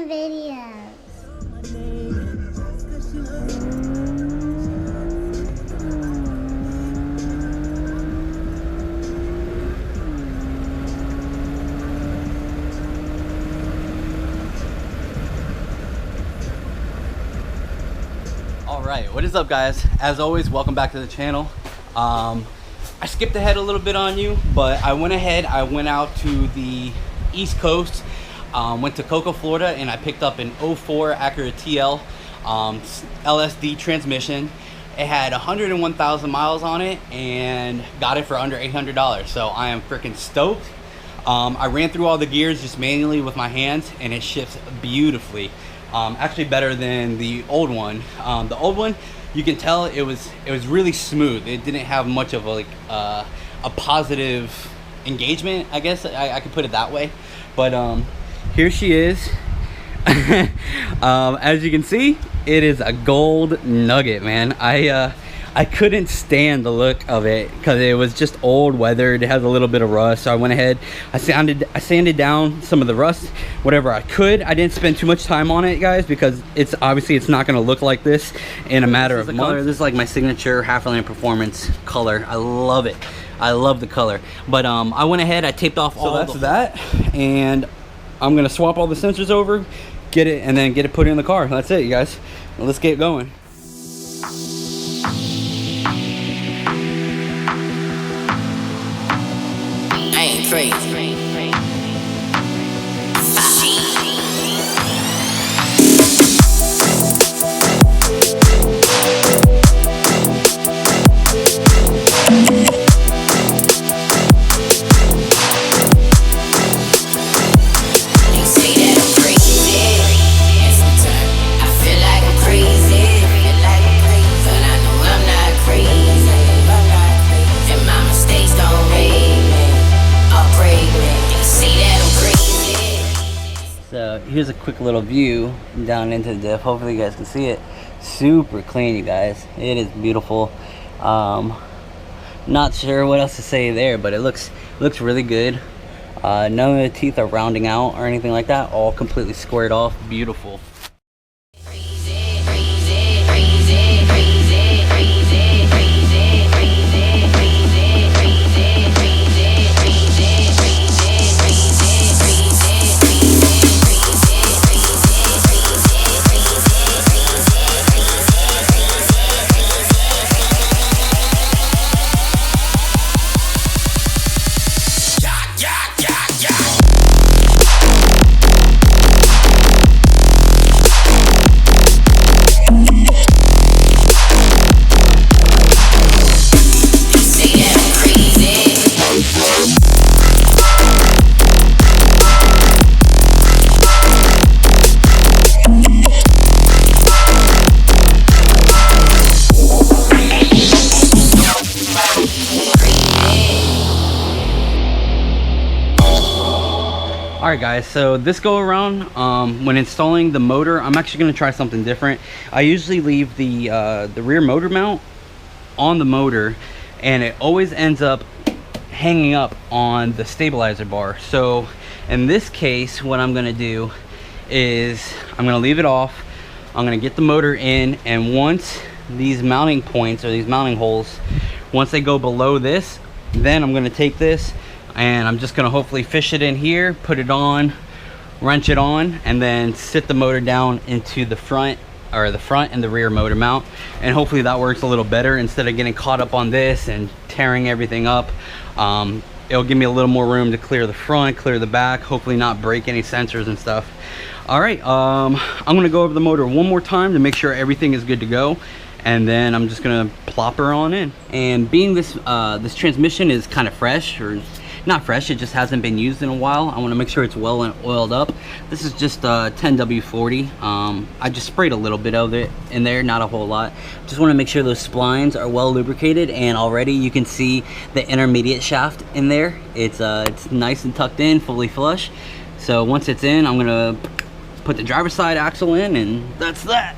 videos. Alright, what is up guys? As always, welcome back to the channel. I skipped ahead a little bit on you, but I went out to the East Coast, went to Cocoa, Florida, and I picked up an 04 Acura TL LSD transmission. It had 101,000 miles on it and got it for under $800, so I am freaking stoked. I ran through all the gears just manually with my hands and it shifts beautifully. Actually better than the old one. The old one, you can tell it was really smooth. It didn't have much of a positive engagement, I guess I could put it that way. But here she is. As you can see, it is a gold nugget, man. I couldn't stand the look of it because it was just old, weathered. It has a little bit of rust, so I went ahead, I sanded down some of the rust, whatever I could. I didn't spend too much time on it, guys, because it's not going to look like this in a matter of months. This is like my signature HalferLand Performance color. I love it. I love the color. But I went ahead, I taped off all. So that's that, and I'm gonna swap all the sensors over, get it put in the car. That's it, you guys. Let's get going. Crazy. So here's a quick little view down into the diff. Hopefully you guys can see it. Super clean, you guys. It is beautiful. Not sure what else to say there, but it looks really good. None of the teeth are rounding out or anything like that. All completely squared off. Beautiful. Alright guys, so this go around, when installing the motor, I'm actually going to try something different. I usually leave the rear motor mount on the motor, and it always ends up hanging up on the stabilizer bar. So in this case, what I'm going to do is I'm going to leave it off. I'm going to get the motor in, and once these mounting points or these mounting holes, once they go below this, then I'm going to take this and I'm just gonna hopefully fish it in here, put it on, wrench it on, and then sit the motor down into the front and the rear motor mount, and hopefully that works a little better instead of getting caught up on this and tearing everything up. It'll give me a little more room to clear the front, clear the back, hopefully not break any sensors and stuff. All right, I'm gonna go over the motor one more time to make sure everything is good to go, and then I'm just gonna plop her on in. And being this this transmission is kind of fresh, or not fresh, it just hasn't been used in a while, I want to make sure it's well and oiled up. This is just 10W40. I just sprayed a little bit of it in there, not a whole lot. Just want to make sure those splines are well lubricated, and already you can see the intermediate shaft in there. It's nice and tucked in, fully flush. So once it's in, I'm gonna put the driver's side axle in, and that's that.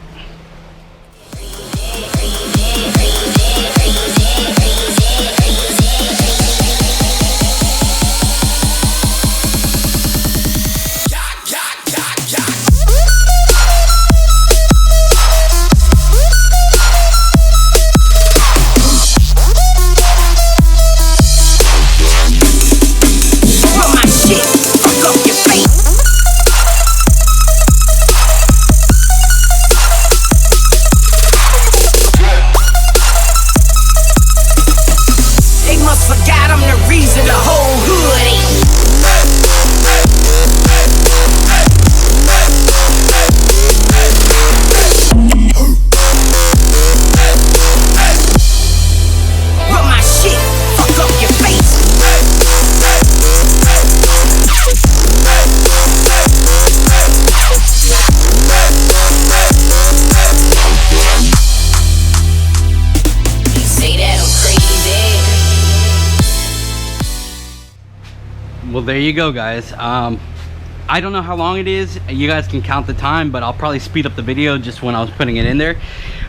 Well, there you go, guys. I don't know how long it is. You guys can count the time, but I'll probably speed up the video just when I was putting it in there.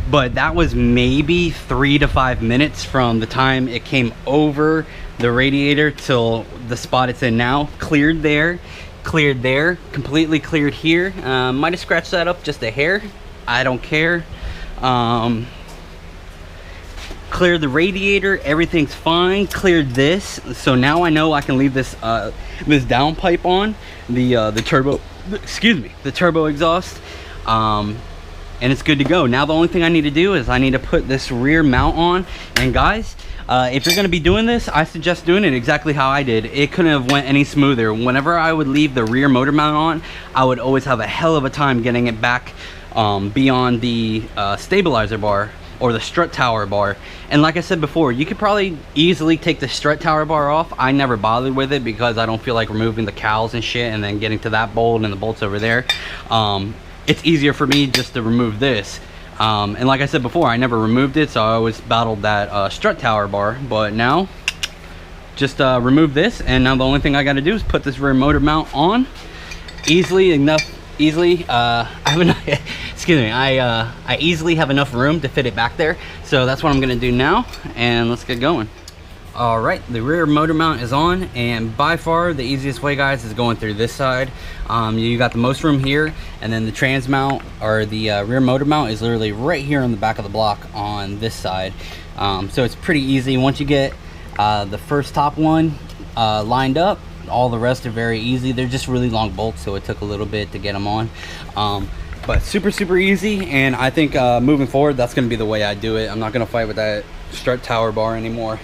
But that was maybe 3 to 5 minutes from the time it came over the radiator till the spot it's in now. Cleared there, completely cleared here. Might have scratched that up just a hair. I don't care. Cleared the radiator, everything's fine. Cleared this, so now I know I can leave this this downpipe on the turbo, excuse me, the turbo exhaust, and it's good to go. Now the only thing I need to do is I need to put this rear mount on. And guys, if you're going to be doing this, I suggest doing it exactly how I did. It couldn't have went any smoother. Whenever I would leave the rear motor mount on, I would always have a hell of a time getting it back beyond the stabilizer bar or the strut tower bar. And like I said before, you could probably easily take the strut tower bar off. I never bothered with it because I don't feel like removing the cowls and shit and then getting to that bolt and the bolts over there. It's easier for me just to remove this. And like I said before, I never removed it, so I always battled that strut tower bar. But now, just remove this, and now the only thing I got to do is put this rear motor mount on easily enough. I have enough, excuse me, I easily have enough room to fit it back there. So that's what I'm gonna do now, and let's get going. All right, the rear motor mount is on, and by far the easiest way, guys, is going through this side. You got the most room here, and then the trans mount or the rear motor mount is literally right here on the back of the block on this side. So it's pretty easy. Once you get the first top one lined up, all the rest are very easy. They're just really long bolts, so it took a little bit to get them on, but super easy. And I think moving forward, that's going to be the way I do it. I'm not going to fight with that strut tower bar anymore.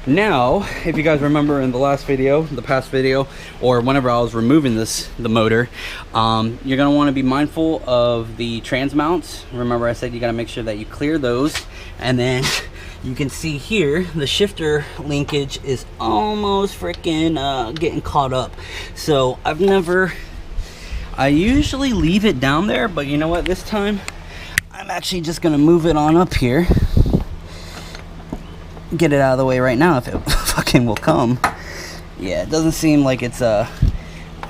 Now, if you guys remember in the last video, the past video, or whenever I was removing the motor, you're going to want to be mindful of the trans mounts. Remember I said you got to make sure that you clear those. And then you can see here the shifter linkage is almost freaking getting caught up. So I usually leave it down there, but you know what, this time I'm actually just gonna move it on up here, get it out of the way right now if it fucking will come. Yeah, it doesn't seem like it's I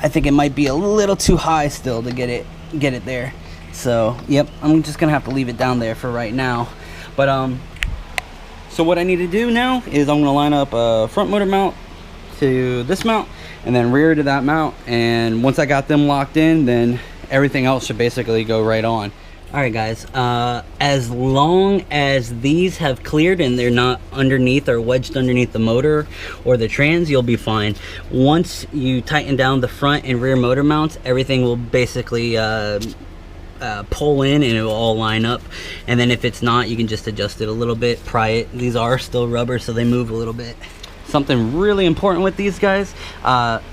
think it might be a little too high still to get it there. So yep, I'm just gonna have to leave it down there for right now. But so what I need to do now is I'm going to line up a front motor mount to this mount and then rear to that mount. And once I got them locked in, then everything else should basically go right on. Alright guys, as long as these have cleared and they're not underneath or wedged underneath the motor or the trans, you'll be fine. Once you tighten down the front and rear motor mounts, everything will basically pull in and it will all line up. And then if it's not, you can just adjust it a little bit, pry it. These are still rubber, so they move a little bit. Something really important with these guys,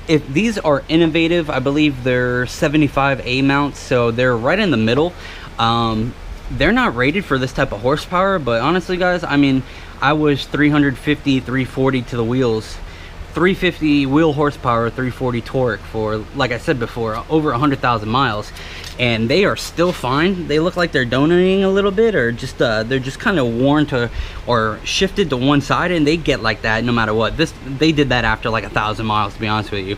if these are innovative, I believe they're 75A mounts, so they're right in the middle. They're not rated for this type of horsepower, but honestly guys, I mean, I was 350 340 to the wheels, 350 wheel horsepower, 340 torque for, like I said before, over 100,000 miles, and they are still fine. They look like they're donating a little bit, or just they're just kind of worn to or shifted to one side, and they get like that no matter what. They did that after like 1,000 miles, to be honest with you.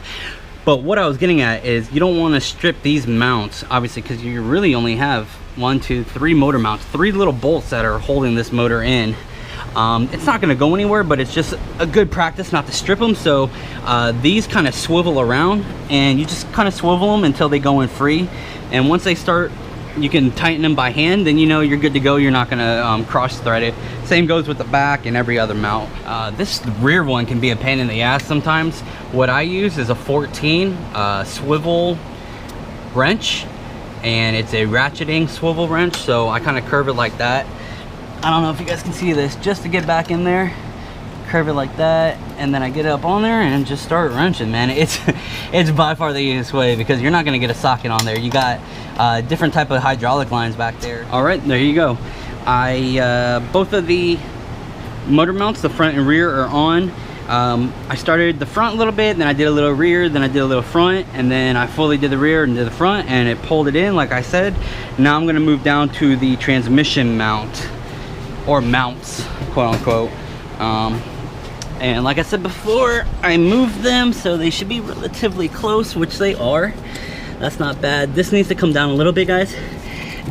But what I was getting at is you don't want to strip these mounts, obviously, because you really only have 1, 2, 3 motor mounts, 3 little bolts that are holding this motor in. It's not going to go anywhere, but it's just a good practice not to strip them. So these kind of swivel around, and you just kind of swivel them until they go in free. And once they start, you can tighten them by hand, then you know you're good to go. You're not going to cross thread it. Same goes with the back and every other mount. This rear one can be a pain in the ass sometimes. What I use is a 14 swivel wrench, and it's a ratcheting swivel wrench, so I kind of curve it like that. I don't know if you guys can see this, just to get back in there, curve it like that, and then I get up on there and just start wrenching, man. It's by far the easiest way, because you're not going to get a socket on there. You got different type of hydraulic lines back there. All right, there you go. Both of the motor mounts, the front and rear, are on. I started the front a little bit, then I did a little rear, then I did a little front, and then I fully did the rear and did the front, and it pulled it in like I said. Now I'm going to move down to the transmission mount, or mounts, quote unquote. And like I said before, I moved them so they should be relatively close, which they are. That's not bad. This needs to come down a little bit, guys.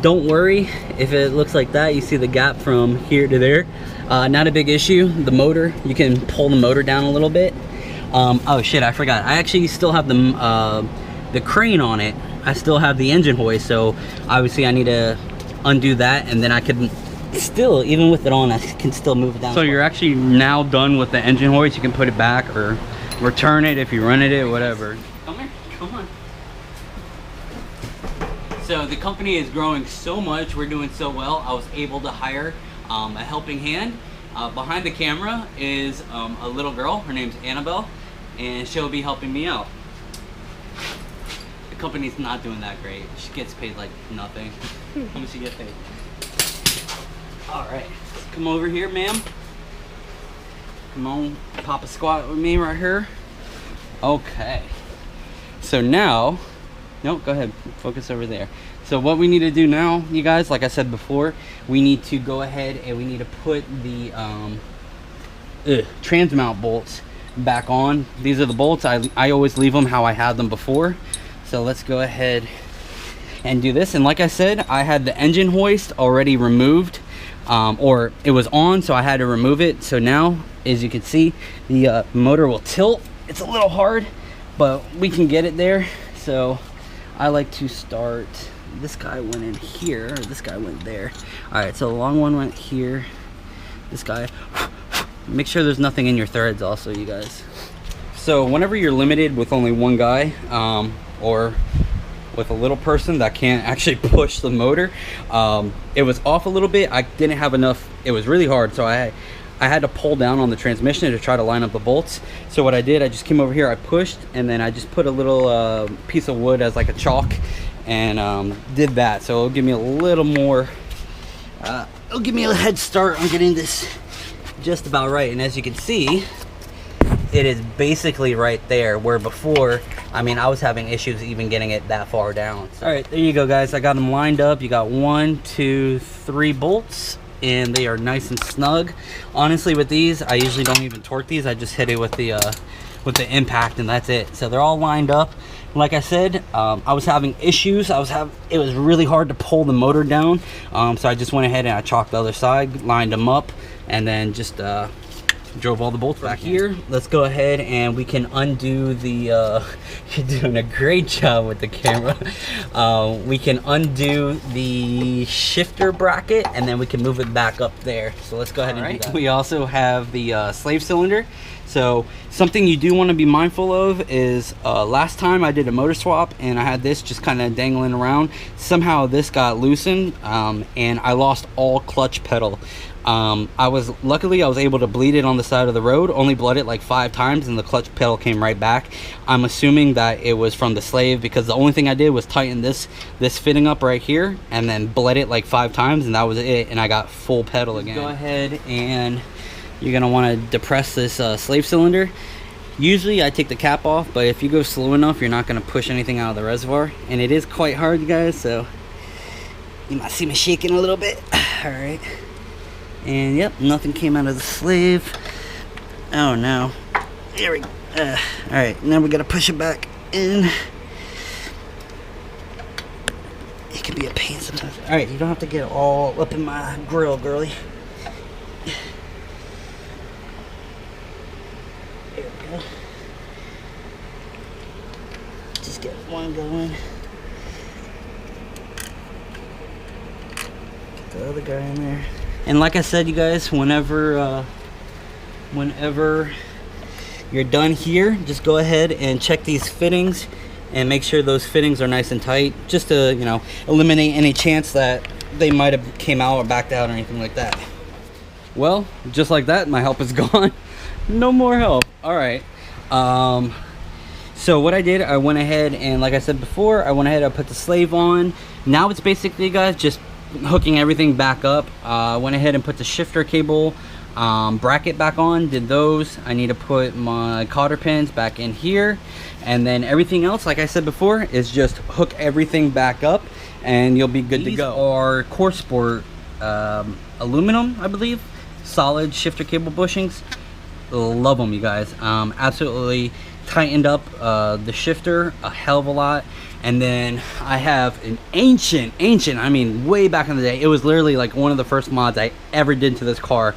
Don't worry if it looks like that. You see the gap from here to there. Not a big issue. The motor, you can pull the motor down a little bit. Oh shit, I forgot. I actually still have the crane on it. I still have the engine hoist, so obviously I need to undo that, and then I can still, even with it on, I can still move it down. So you're actually now done with the engine hoist. You can put it back or return it if you rented it, whatever. Come here, come on. So the company is growing so much, we're doing so well, I was able to hire a helping hand. Behind the camera is a little girl. Her name's Annabelle, and she'll be helping me out. The company's not doing that great. She gets paid like nothing. How much she get paid? All right, come over here, ma'am. Come on, pop a squat with me right here. Okay. So now, no, go ahead, focus over there. So what we need to do now, you guys, like I said before, we need to go ahead and we need to put the transmount bolts back on. These are the bolts. I always leave them how I had them before. So let's go ahead and do this. And like I said, I had the engine hoist already removed, or it was on, so I had to remove it. So now, as you can see, the motor will tilt. It's a little hard, but we can get it there. So I like to start, this guy went in here, or this guy went there. All right, so the long one went here. This guy, make sure there's nothing in your threads also, you guys. So whenever you're limited with only one guy, or with a little person that can't actually push the motor, it was off a little bit. I didn't have enough, it was really hard, so I had to pull down on the transmission to try to line up the bolts. So what I did, I just came over here, I pushed, and then I just put a little piece of wood as like a chalk, and did that. So it'll give me a little more, it'll give me a head start on getting this just about right. And as you can see, it is basically right there, where before, I mean, I was having issues even getting it that far down. So, all right, there you go, guys. I got them lined up. You got 1, 2, 3 bolts, and they are nice and snug. Honestly, with these, I usually don't even torque these. I just hit it with the impact, and that's it. So they're all lined up. Like I said, I was having issues. It was really hard to pull the motor down. So I just went ahead and I chalked the other side, lined them up, and then just drove all the bolts back here. Let's go ahead and we can undo the you're doing a great job with the camera. We can undo the shifter bracket, and then we can move it back up there. So let's go ahead and do that. We also have the slave cylinder. So something you do want to be mindful of is last time I did a motor swap and I had this just kind of dangling around. Somehow this got loosened, and I lost all clutch pedal. Luckily I was able to bleed it on the side of the road, only bled it like 5 times, and the clutch pedal came right back. I'm assuming that it was from the slave, because the only thing I did was tighten this fitting up right here, and then bled it like 5 times, and that was it, and I got full pedal again. Go ahead and you're gonna want to depress this slave cylinder. Usually I take the cap off, but if you go slow enough, you're not gonna push anything out of the reservoir, and it is quite hard, you guys, so you might see me shaking a little bit. All right. And yep, nothing came out of the slave. Oh no. There we go. Alright, now we gotta push it back in. It can be a pain sometimes. Alright, you don't have to get all up in my grill, girly. There we go. Just get one going. Get the other guy in there. And like I said, you guys, whenever you're done here, just go ahead and check these fittings and make sure those fittings are nice and tight, just to, you know, eliminate any chance that they might have came out or backed out or anything like that. Well, just like that, my help is gone. No more help. All right. So what I did, I went ahead and, like I said before, I went ahead and put the slave on. Now it's basically, guys, just hooking everything back up. Went ahead and put the shifter cable bracket back on, did those. I need to put my cotter pins back in here, and then everything else, like I said before, is just hook everything back up and you'll be good to go. These are Core Sport aluminum, I believe, solid shifter cable bushings. love them, you guys. Absolutely tightened up the shifter a hell of a lot. And then I have an ancient, I mean way back in the day, it was literally like one of the first mods I ever did to this car,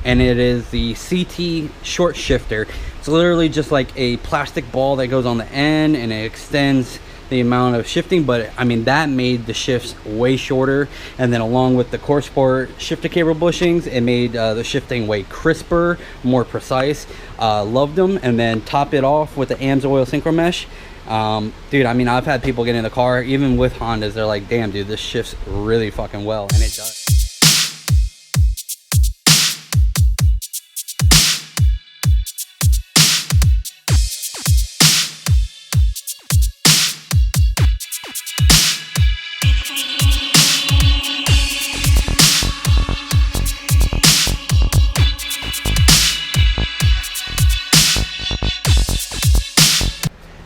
and it is the CT short shifter. It's literally just like a plastic ball that goes on the end and it extends the amount of shifting, but I mean that made the shifts way shorter, and then along with the Core Sport shifter cable bushings, it made the shifting way crisper, more precise. Loved them. And then top it off with the AMSOIL synchro mesh. Dude, I mean, I've had people get in the car even with Hondas, they're like, damn dude, this shifts really fucking well, and it does.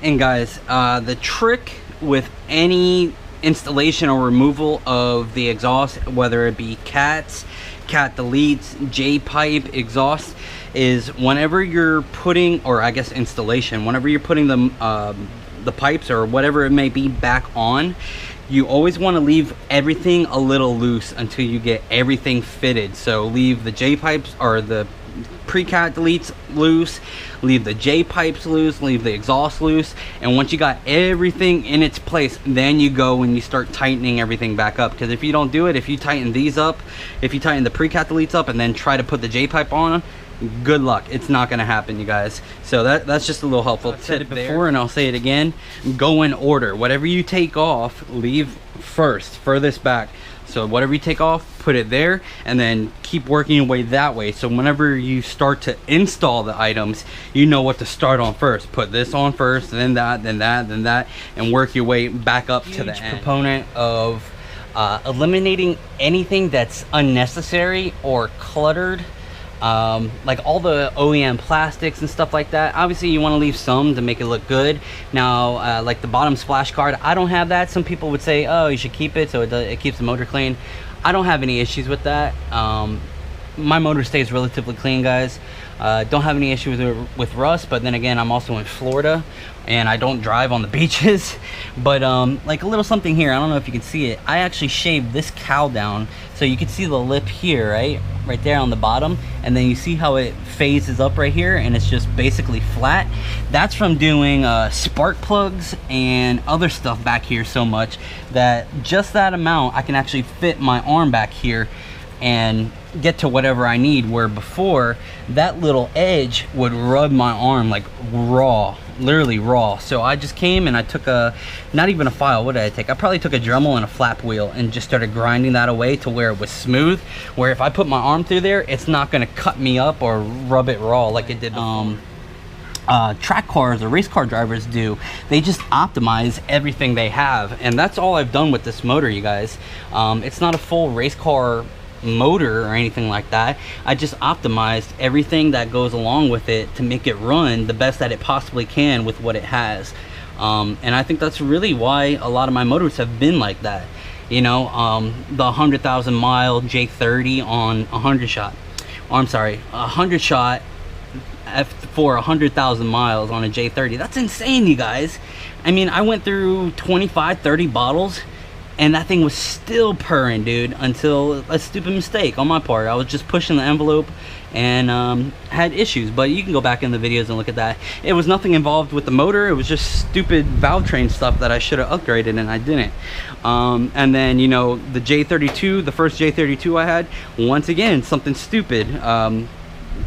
And guys, the trick with any installation or removal of the exhaust, whether it be cat deletes, J-pipe exhaust, is whenever you're putting, or I guess installation, whenever you're putting the pipes or whatever it may be back on, you always want to leave everything a little loose until you get everything fitted. So leave the J-pipes or the pre-cat deletes loose, leave the J-pipes loose, leave the exhaust loose, and once you got everything in its place, then you go and you start tightening everything back up. Because if you don't do it, if you tighten these up, if you tighten the pre-cat deletes up and then try to put the J-pipe on, good luck, it's not going to happen, you guys. So that's just a little helpful tip. I've said it before and I'll say it again, go in order. Whatever you take off, leave first, furthest back. So whatever you take off, put it there, and then keep working your way that way. So whenever you start to install the items, you know what to start on first. Put this on first, then that, then that, then that, and work your way back up to the end. Proponent of eliminating anything that's unnecessary or cluttered. Like all the OEM plastics and stuff like that. Obviously you want to leave some to make it look good. Now like the bottom splash guard, I don't have that. Some people would say, oh, you should keep it so it keeps the motor clean. I don't have any issues with that. My motor stays relatively clean, guys. Don't have any issues with rust, but then again, I'm also in Florida and I don't drive on the beaches. But like a little something here, I don't know if you can see it, I actually shaved this cowl down so you can see the lip here, right there on the bottom, and then you see how it phases up right here and it's just basically flat. That's from doing spark plugs and other stuff back here so much that just that amount I can actually fit my arm back here and get to whatever I need, where before that little edge would rub my arm like raw, literally raw. So I just came and I took not even a file, what did I take? I probably took a Dremel and a flap wheel and just started grinding that away to where it was smooth, where if I put my arm through there, it's not going to cut me up or rub it raw like it did before. Track cars or race car drivers do. They just optimize everything they have, and that's all I've done with this motor, you guys. It's not a full race car motor or anything like that. I just optimized everything that goes along with it to make it run the best that it possibly can with what it has. And I think that's really why a lot of my motors have been like that. You know, the 100,000 mile J30 on 100 shot, or I'm sorry, 100 shot for 100,000 miles on a J30. That's insane, you guys. I mean, I went through 25-30 bottles and that thing was still purring, dude, until a stupid mistake on my part. I was just pushing the envelope and had issues, but you can go back in the videos and look at that. It was nothing involved with the motor. It was just stupid valve train stuff that I should have upgraded and I didn't. And then, you know, the J32, the first J32 I had, once again, something stupid.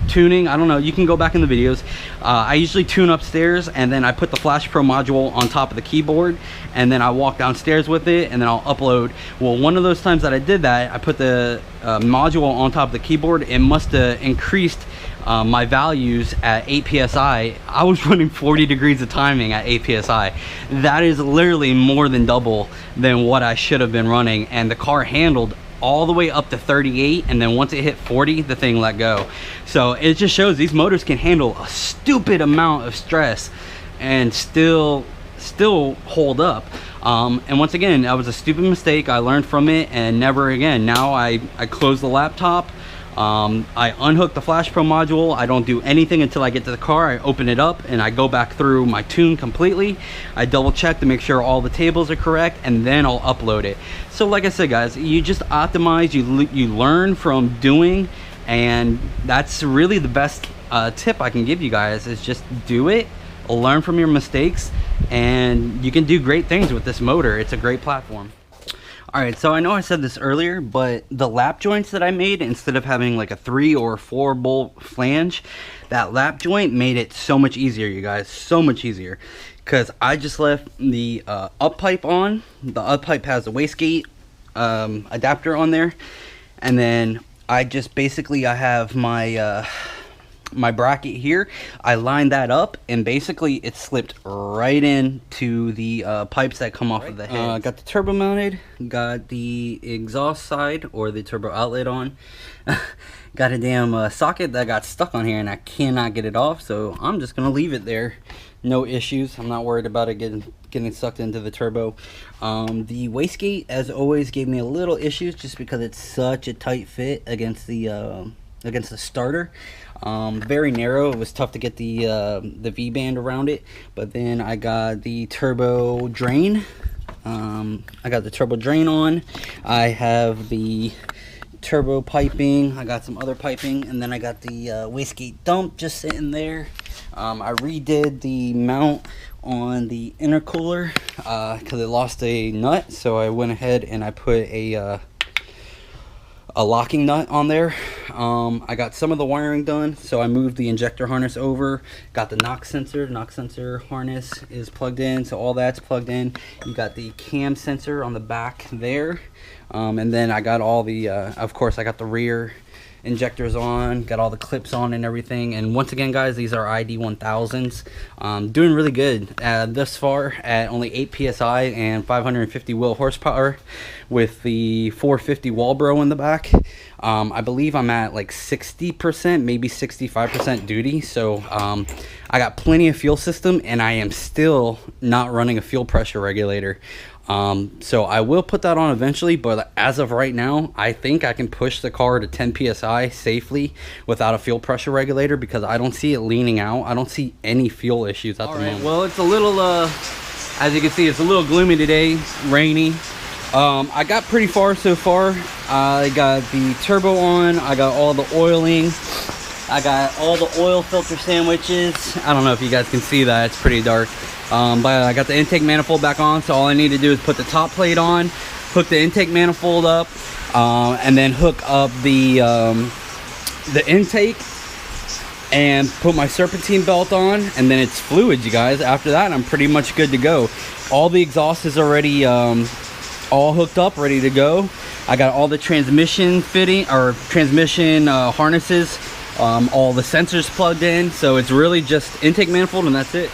Tuning, I don't know, you can go back in the videos. I usually tune upstairs and then I put the Flash Pro module on top of the keyboard and then I walk downstairs with it and then I'll upload. Well, one of those times that I did that, I put the module on top of the keyboard. It must have increased my values at 8 psi. I was running 40 degrees of timing at 8 psi. That is literally more than double than what I should have been running, and the car handled all the way up to 38, and then once it hit 40, the thing let go. So it just shows these motors can handle a stupid amount of stress and still hold up. And once again, that was a stupid mistake. I learned from it and never again. Now I close the laptop, I unhook the Flash Pro module. I don't do anything until I get to the car. I open it up and I go back through my tune completely. I double check to make sure all the tables are correct, and then I'll upload it. So like I said, guys, you just optimize, you learn from doing, and that's really the best tip I can give you guys, is just do it, learn from your mistakes, and you can do great things with this motor. It's a great platform. Alright, so I know I said this earlier, but the lap joints that I made, instead of having like a 3 or 4 bolt flange, that lap joint made it so much easier, you guys, so much easier. Because I just left the up pipe on. The up pipe has a wastegate adapter on there, and then I just basically, I have my my bracket here. I lined that up, and basically it slipped right into the pipes that come off of the head. Got the turbo mounted, got the exhaust side or the turbo outlet on. Got a damn socket that got stuck on here and I cannot get it off, so I'm just gonna leave it there. No issues. I'm not worried about it getting sucked into the turbo. The wastegate, as always, gave me a little issues just because it's such a tight fit against the starter. Very narrow. It was tough to get the V-band around it. But then I got the turbo drain. I got the turbo drain on. I have the turbo piping. I got some other piping, and then I got the wastegate dump just sitting there. I redid the mount on the intercooler because it lost a nut, so I went ahead and I put a locking nut on there. I got some of the wiring done, so I moved the injector harness over, got the knock sensor harness is plugged in, so all that's plugged in. You got the cam sensor on the back there, and then I got all the of course I got the rear injectors on, got all the clips on and everything. And once again, guys, these are ID 1000s. Doing really good thus far at only 8 psi and 550 wheel horsepower with the 450 Walbro in the back. I believe I'm at like 60%, maybe 65% duty, so I got plenty of fuel system, and I am still not running a fuel pressure regulator. So I will put that on eventually, but as of right now, I think I can push the car to 10 psi safely without a fuel pressure regulator, because I don't see it leaning out. I don't see any fuel issues at the moment. Well, it's a little as you can see, it's a little gloomy today, rainy. I got pretty far so far. I got the turbo on, I got all the oiling, I got all the oil filter sandwiches. I don't know if you guys can see that, it's pretty dark. But I got the intake manifold back on, so all I need to do is put the top plate on, hook the intake manifold up, and then hook up the intake and put my serpentine belt on, and then it's fluid, you guys. After that, I'm pretty much good to go. All the exhaust is already all hooked up, ready to go. I got all the transmission fitting, or transmission harnesses, all the sensors plugged in, so it's really just intake manifold and that's it.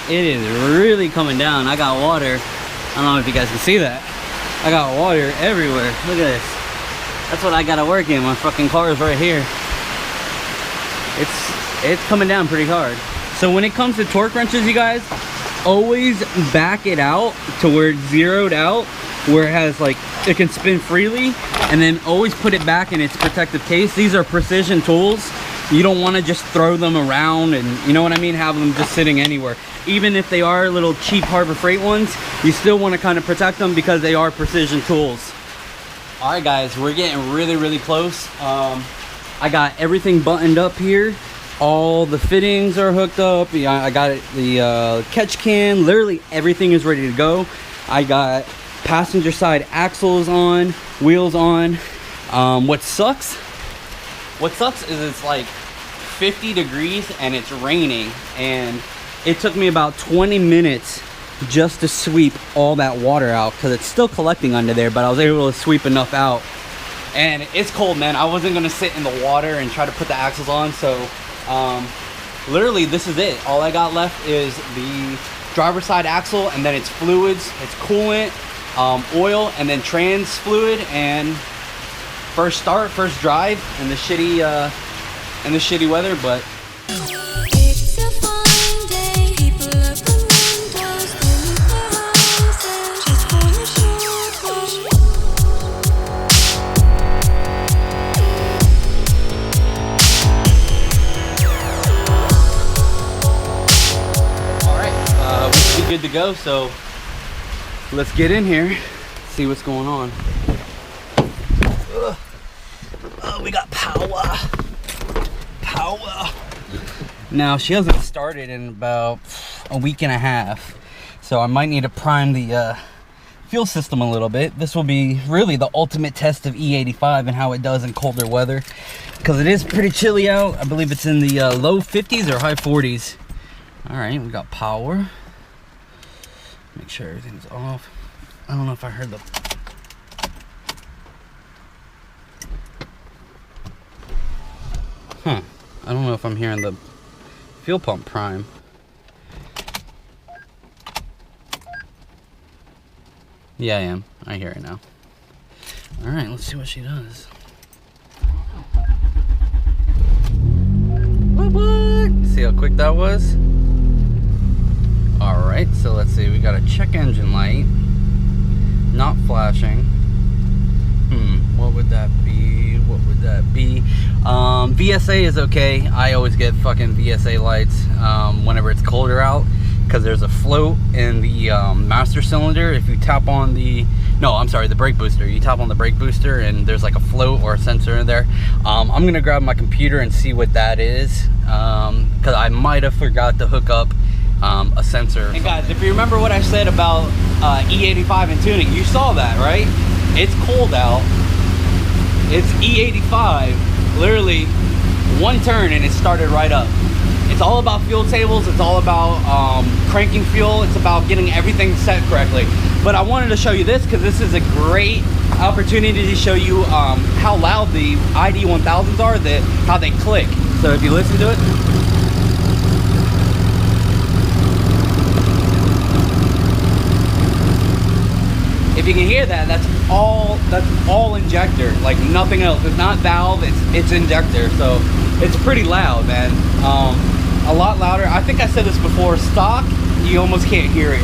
it is really coming down. I got water. I don't know if you guys can see that. I got water everywhere. Look at this. That's what I gotta work in. My fucking car is right here. It's coming down pretty hard. So when it comes to torque wrenches, you guys, always back it out to where it's zeroed out, where it has like, it can spin freely, and then always put it back in its protective case. These are precision tools. You don't want to just throw them around and, you know what I mean, have them just sitting anywhere. Even if they are little cheap Harbor Freight ones, you still want to kind of protect them because they are precision tools. All right, guys, we're getting really close. I got everything buttoned up here. All the fittings are hooked up. Yeah, I got the catch can. Literally everything is ready to go. I got passenger side axles on, wheels on. What sucks is it's like 50 degrees and it's raining, and it took me about 20 minutes just to sweep all that water out because it's still collecting under there, but I was able to sweep enough out. And it's cold, man. I wasn't gonna sit in the water and try to put the axles on, so literally this is it. All I got left is the driver's side axle, and then it's fluids, it's coolant, oil, and then trans fluid, and first start, first drive in the shitty weather. But It's a fine day. People at the windows, they leave their houses just for a short all right, we should be good to go. So let's get in here, see what's going on. Oh, we got power. Now, she hasn't started in about a week and a half, so I might need to prime the fuel system a little bit. This will be really the ultimate test of E85 and how it does in colder weather, because it is pretty chilly out. I believe it's in the low 50s or high 40s. All right, we got power. Make sure everything's off. I don't know if I heard the... Huh. I don't know if I'm hearing the fuel pump prime. Yeah, I am. I hear it now. All right, let's see what she does. What? See how quick that was? All right, so let's see. We got a check engine light. Not flashing. What would that be? What would that be? VSA is okay. I always get fucking VSA lights whenever it's colder out, because there's a float in the master cylinder. If you tap on the, no, I'm sorry, the brake booster. You tap on the brake booster and there's like a float or a sensor in there. I'm gonna grab my computer and see what that is, because I might have forgot to hook up a sensor. Hey guys, if you remember what I said about E85 and tuning, you saw that, right? It's cold out. It's E85, literally one turn and it started right up. It's all about fuel tables. It's all about cranking fuel. It's about getting everything set correctly. But I wanted to show you this because this is a great opportunity to show you how loud the ID1000s are, how they click. So if you listen to it. If you can hear that, that's all injector, like nothing else. It's not valve, it's injector. So it's pretty loud, man. A lot louder. I think I said this before, stock, you almost can't hear it.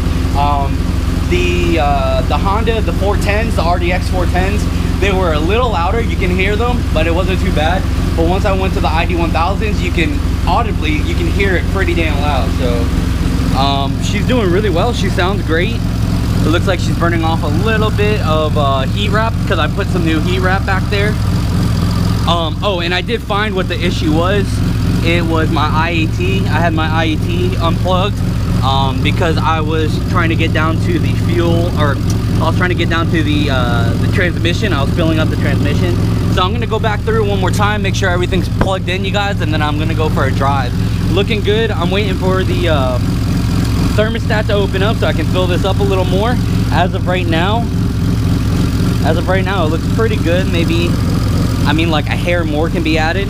The Honda, the 410s, the RDX 410s, they were a little louder. You can hear them, but it wasn't too bad. But once I went to the ID1000s, you can hear it pretty damn loud. So she's doing really well. She sounds great. It looks like she's burning off a little bit of heat wrap because I put some new heat wrap back there. Oh, and I did find what the issue was. It was my IAT. I had my IAT unplugged because I was trying to get down to the fuel, or I was trying to get down to the transmission. I was filling up the transmission. So I'm gonna go back through one more time, make sure everything's plugged in, you guys, and then I'm gonna go for a drive. Looking good. I'm waiting for the thermostat to open up so I can fill this up a little more. As of right now, it looks pretty good. Maybe, I mean, like a hair more can be added.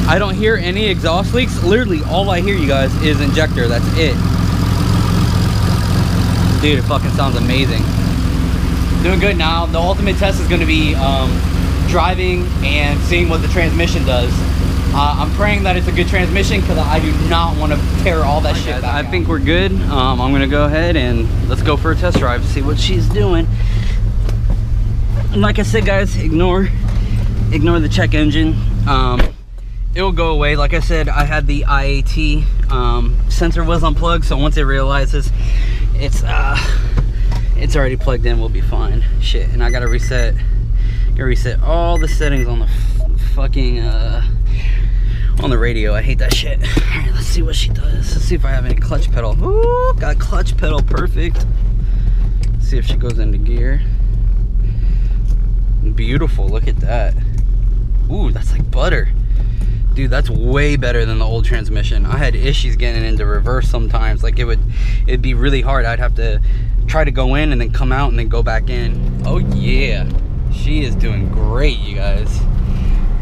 I don't hear any exhaust leaks. Literally all I hear, you guys, is injector. That's it. Dude, it fucking sounds amazing. Doing good now. The ultimate test is going to be driving and seeing what the transmission does. I'm praying that it's a good transmission because I do not want to tear all that shit back out. I think we're good. I'm going to go ahead and let's go for a test drive to see what she's doing. And like I said, guys, ignore the check engine. It will go away. Like I said, I had the IAT sensor was unplugged, so once it realizes it's already plugged in, we'll be fine. Shit, and I gotta reset all the settings on the fucking on the radio. I hate that shit. All right, let's see what she does. Let's see if I have any clutch pedal. Ooh, got clutch pedal, perfect. Let's see if she goes into gear. Beautiful, look at that. Ooh, that's like butter. Dude, that's way better than the old transmission. I had issues getting into reverse sometimes. Like it'd be really hard. I'd have to try to go in and then come out and then go back in. Oh yeah, she is doing great, you guys.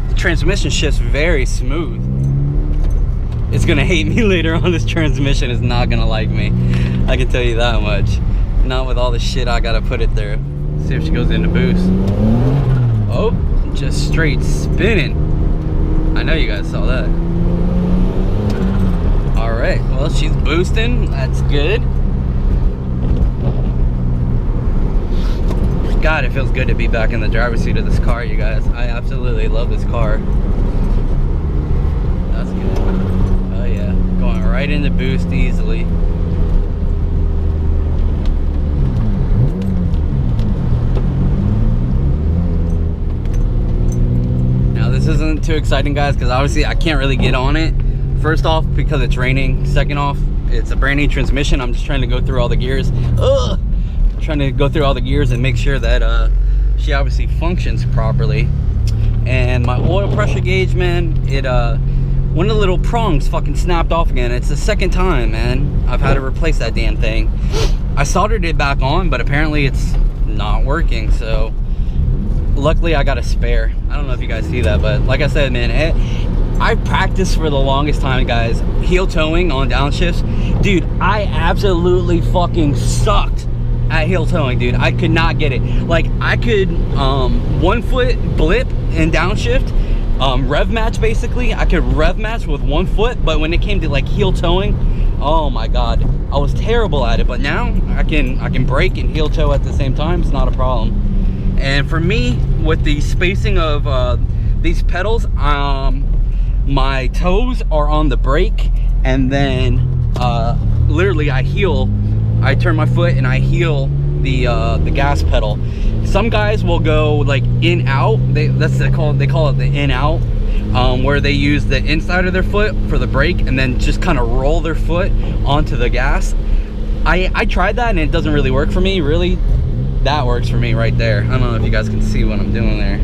The transmission shifts very smooth. It's gonna hate me later on. This transmission is not gonna like me. I can tell you that much. Not with all the shit I gotta put it through. See if she goes into boost. Oh, just straight spinning. I know you guys saw that. All right, well, she's boosting. That's good. God, it feels good to be back in the driver's seat of this car, you guys. I absolutely love this car. That's good. Oh yeah, going right into boost easily. This isn't too exciting, guys, because obviously I can't really get on it. First off, because it's raining. Second off, it's a brand new transmission. I'm just trying to go through all the gears. Ugh! Trying to go through all the gears and make sure that she obviously functions properly. And my oil pressure gauge, man, one of the little prongs fucking snapped off again. It's the second time, man, I've had to replace that damn thing. I soldered it back on, but apparently it's not working, so luckily I got a spare. I don't know if you guys see that, but like I said, man, I practiced for the longest time, guys, heel towing on downshifts. Dude, I absolutely fucking sucked at heel towing, dude. I could not get it. Like, I could 1 foot blip and downshift, rev match basically. I could rev match with 1 foot, but when it came to like heel towing, oh my god, I was terrible at it. But now I can brake and heel tow at the same time. It's not a problem. And for me, with the spacing of these pedals, my toes are on the brake, and then literally I turn my foot and I heel the gas pedal. Some guys will go like in out. They call it the in out, where they use the inside of their foot for the brake and then just kind of roll their foot onto the gas. I tried that and it doesn't really work for me. Really, that works for me right there. I don't know if you guys can see what I'm doing there.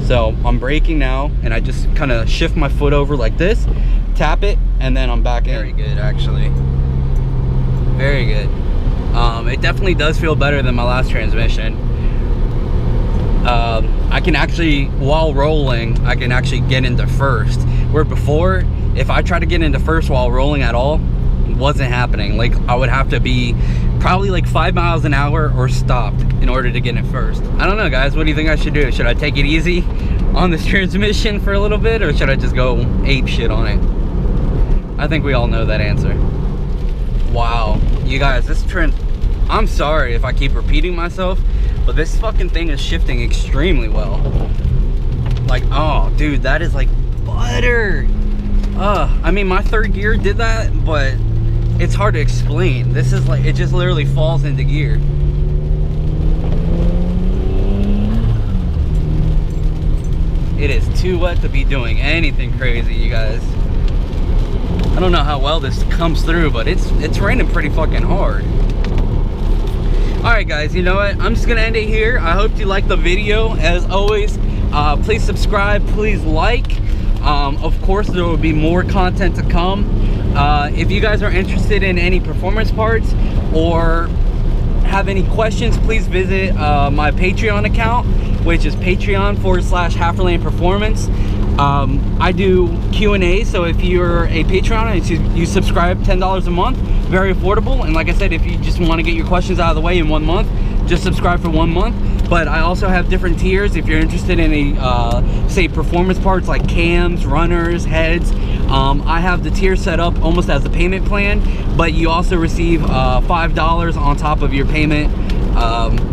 So I'm braking now, and I just kind of shift my foot over like this, tap it, and then I'm back in. Very good, actually. Very good. It definitely does feel better than my last transmission. I can actually, while rolling, I can actually get into first. Where before, if I try to get into first while rolling at all, it wasn't happening. Like, I would have to be probably like 5 miles an hour or stopped in order to get in first. I don't know, guys. What do you think I should do? Should I take it easy on this transmission for a little bit, or should I just go ape shit on it? I think we all know that answer. Wow, you guys, this trend, I'm sorry if I keep repeating myself, but this fucking thing is shifting extremely well. Like, oh dude, that is like butter. I mean, my third gear did that, but it's hard to explain. This is like, it just literally falls into gear. It is too wet to be doing anything crazy, you guys. I don't know how well this comes through, but it's raining pretty fucking hard. Alright guys, you know what? I'm just gonna end it here. I hope you liked the video. As always, please subscribe, please like. Of course, there will be more content to come. If you guys are interested in any performance parts or have any questions, please visit my Patreon account, which is patreon.com/HalferLand Performance. I do Q&A, so if you're a Patreon and you subscribe $10 a month, very affordable. And like I said, if you just want to get your questions out of the way in 1 month, just subscribe for 1 month. But I also have different tiers if you're interested in a say performance parts like cams, runners, heads. I have the tier set up almost as a payment plan, but you also receive $5 on top of your payment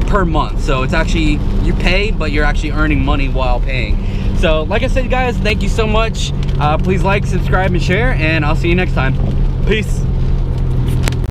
per month. So it's actually, you pay, but you're actually earning money while paying. So like I said, guys, thank you so much. Please like, subscribe, and share, and I'll see you next time. Peace.